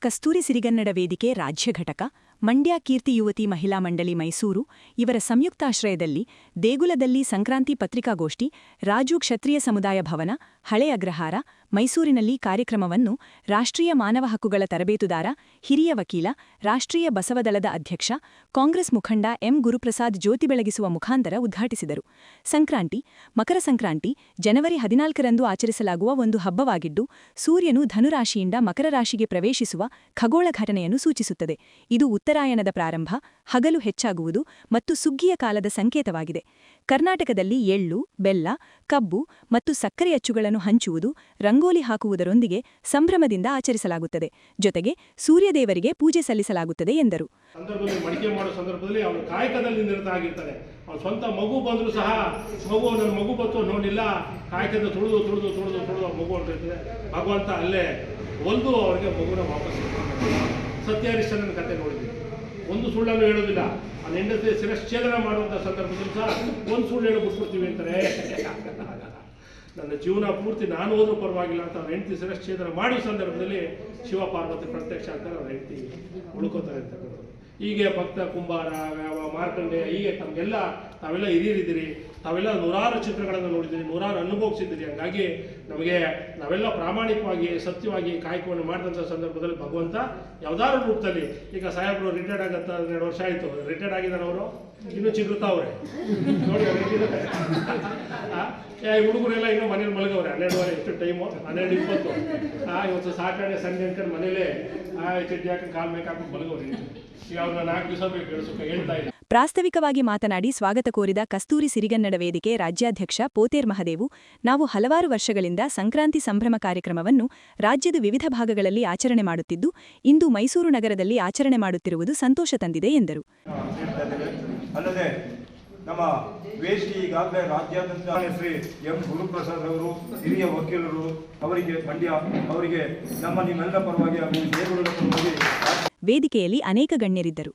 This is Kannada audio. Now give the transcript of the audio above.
ಕಸ್ತೂರಿ ಸಿರಿಗನ್ನಡ ವೇದಿಕೆ ರಾಜ್ಯ ಘಟಕ, ಮಂಡ್ಯ ಕೀರ್ತಿ ಯುವತಿ ಮಹಿಳಾ ಮಂಡಳಿ ಮೈಸೂರು ಇವರ ಸಂಯುಕ್ತಾಶ್ರಯದಲ್ಲಿ ದೇಗುಲದಲ್ಲಿ ಸಂಕ್ರಾಂತಿ ಪತ್ರಿಕಾಗೋಷ್ಠಿ, ರಾಜು ಕ್ಷತ್ರಿಯ ಸಮುದಾಯ ಭವನ, ಹಳೆ ಅಗ್ರಹಾರ, ಮೈಸೂರಿನಲ್ಲಿ ಕಾರ್ಯಕ್ರಮವನ್ನು ರಾಷ್ಟ್ರೀಯ ಮಾನವ ಹಕ್ಕುಗಳ ತರಬೇತುದಾರ, ಹಿರಿಯ ವಕೀಲ, ರಾಷ್ಟ್ರೀಯ ಬಸವದಳದ ಅಧ್ಯಕ್ಷ, ಕಾಂಗ್ರೆಸ್ ಮುಖಂಡ ಎಂ ಗುರುಪ್ರಸಾದ್ ಜ್ಯೋತಿ ಬೆಳಗಿಸುವ ಮುಖಾಂತರ ಉದ್ಘಾಟಿಸಿದರು. ಸಂಕ್ರಾಂತಿ, ಮಕರ ಸಂಕ್ರಾಂತಿ ಜನವರಿ 14ರಂದು ಆಚರಿಸಲಾಗುವ ಒಂದು ಹಬ್ಬವಾಗಿದ್ದು, ಸೂರ್ಯನು ಧನುರಾಶಿಯಿಂದ ಮಕರ ರಾಶಿಗೆ ಪ್ರವೇಶಿಸುವ ಖಗೋಳ ಘಟನೆಯನ್ನು ಸೂಚಿಸುತ್ತದೆ. ಇದು ಉತ್ತರಾಯಣದ ಪ್ರಾರಂಭ, ಹಗಲು ಹೆಚ್ಚಾಗುವುದು ಮತ್ತು ಸುಗ್ಗಿಯ ಕಾಲದ ಸಂಕೇತವಾಗಿದೆ. ಕರ್ನಾಟಕದಲ್ಲಿ ಎಳ್ಳು, ಬೆಲ್ಲ, ಕಬ್ಬು ಮತ್ತು ಸಕ್ಕರೆ ಅಚ್ಚುಗಳನ್ನು ಹಂಚುವುದು, ರಂಗೋಲಿ ಹಾಕುವುದರೊಂದಿಗೆ ಸಂಭ್ರಮದಿಂದ ಆಚರಿಸಲಾಗುತ್ತದೆ. ಜೊತೆಗೆ ಸೂರ್ಯದೇವರಿಗೆ ಪೂಜೆ ಸಲ್ಲಿಸಲಾಗುತ್ತದೆ ಎಂದರು. ಮಡಿಕೆ ಮಾಡೋ ಸಂದರ್ಭದಲ್ಲಿ ಅವನು ಕಾಯಕದಲ್ಲಿ ನಿರತ ಆಗಿರ್ತಾನೆ. ಅವನ ಸ್ವಂತ ಮಗು ಬಂದರೂ ಸಹ ನನ್ನ ಮಗು ಬಂತು ನೋಡಿಲ್ಲ, ಕಾಯಕದ ತುಳಿದು ಮಗು ಹೊರಟಿರ್ತದೆ. ಭಗವಂತ ಅಲ್ಲೇ ಒಂದು ಅವ್ರಿಗೆ ಮಗುನ ವಾಪಸ್ ಸತ್ಯಹರಿಶ್ಚಂದ್ರನ ಕತೆ ನೋಡಿದ್ವಿ. ಒಂದು ಸುಳ್ಳನ್ನು ಹೇಳೋದಿಲ್ಲ. ಆ ಹೆಂಡತಿ ಶಿರಶ್ಛೇದನ ಮಾಡುವಂಥ ಸಂದರ್ಭದಲ್ಲಿ ಸಹ ಒಂದು ಸುಳ್ಳು ಹೇಳಿ ಬಿಟ್ಬಿಡ್ತೀವಿ ಅಂತಾರೆ. ನನ್ನ ಜೀವನ ಪೂರ್ತಿ ನಾನು ಹೋದ್ರೂ ಪರವಾಗಿಲ್ಲ ಅಂತ ಅವ್ರ ಹೆಂಡತಿ ಶಿರಶ್ಛೇದನ ಮಾಡೋ ಸಂದರ್ಭದಲ್ಲಿ ಶಿವ ಪಾರ್ವತಿ ಪ್ರತ್ಯಕ್ಷ ಆಗ್ತಾರೆ. ಅವ್ರ ಹೆಂಡತಿ ಉಳ್ಕೋತಾರೆ ಅಂತಕ್ಕಂಥದ್ದು. ಹೀಗೆ ಭಕ್ತ ಕುಂಬಾರ, ಮಾರ್ಕಂಡೇಯ, ಹೀಗೆ ತಾವೆಲ್ಲ ಹಿರಿಯರಿದ್ದೀರಿ, ತಾವೆಲ್ಲ ನೂರಾರು ಚಿತ್ರಗಳನ್ನು ನೋಡಿದ್ದೀರಿ, ನೂರಾರು ಅನುಭವಿಸಿದ್ದೀರಿ. ಹಾಗಾಗಿ ನಾವೆಲ್ಲ ಪ್ರಾಮಾಣಿಕವಾಗಿ ಸತ್ಯವಾಗಿ ಕಾಯಕವನ್ನು ಮಾಡಿದಂಥ ಸಂದರ್ಭದಲ್ಲಿ ಭಗವಂತ ಯಾವುದಾದ್ರು ರೂಪದಲ್ಲಿ, ಈಗ ಸಾಹೇಬರು ರಿಟೈರ್ಡ್ ಆಗಂತ 2 ವರ್ಷ ಆಯಿತು, ರಿಟೈರ್ಡ್ ಆಗಿದ್ದಾರೆ. ಅವರು ಇನ್ನೂ ಚಿಗುರ್ತಾವ್ರೆ ನೋಡಿ. ಈ ಹುಡುಗರೆಲ್ಲ ಇನ್ನೂ ಮನೇಲಿ ಮಲಗವ್ರೆ. 12:30 ಎಷ್ಟು ಟೈಮು, 12:20. ಇವತ್ತು ಸಾಟರ್ಡೆ ಸಂಡೇ ಅನ್ಕೊಂಡು ಮನೇಲೆ ಚಡ್ಡಿ ಹಾಕೊಂಡು ಕಾಲು ಮೇಕ್ ಹಾಕೊಂಡು ಮಲಗವ್ರೆ. ಈಗ ಅವ್ರನ್ನ 4 ದಿವಸ ಬೇಕು ಹೇಳ್ಸೋಕೆ ಹೇಳ್ತಾ ಇಲ್ಲ. ಪ್ರಾಸ್ತಾವಿಕವಾಗಿ ಮಾತನಾಡಿ ಸ್ವಾಗತ ಕೋರಿದ ಕಸ್ತೂರಿ ಸಿರಿಗನ್ನಡ ವೇದಿಕೆ ರಾಜ್ಯಾಧ್ಯಕ್ಷ ಪೋತೇರ್ ಮಹದೇವು, ನಾವು ಹಲವಾರು ವರ್ಷಗಳಿಂದ ಸಂಕ್ರಾಂತಿ ಸಂಭ್ರಮ ಕಾರ್ಯಕ್ರಮವನ್ನು ರಾಜ್ಯದ ವಿವಿಧ ಭಾಗಗಳಲ್ಲಿ ಆಚರಣೆ ಮಾಡುತ್ತಿದ್ದು, ಇಂದು ಮೈಸೂರು ನಗರದಲ್ಲಿ ಆಚರಣೆ ಮಾಡುತ್ತಿರುವುದು ಸಂತೋಷ ತಂದಿದೆ ಎಂದರು. ಅಲ್ಲದೆ ನಮ್ಮ ವೇದಿಕೆ ಈಗಾಗಲೇ ರಾಜ್ಯಾಧ್ಯಕ್ಷ ಶ್ರೀ ಎಂ ಗುರುಪ್ರಸಾದ್ ಅವರು, ಹಿರಿಯ ವಕೀಲರು, ಅವರಿಗೆ ಮಂಡ್ಯ ಅವರಿಗೆ ನಮ್ಮ ನಿಮ್ಮೆಲ್ಲರ ಪರವಾಗಿ ಹಾಗೂ ದೇಗುಲದ ಪರವಾಗಿ ವೇದಿಕೆಯಲ್ಲಿ ಅನೇಕ ಗಣ್ಯರಿದ್ದರು.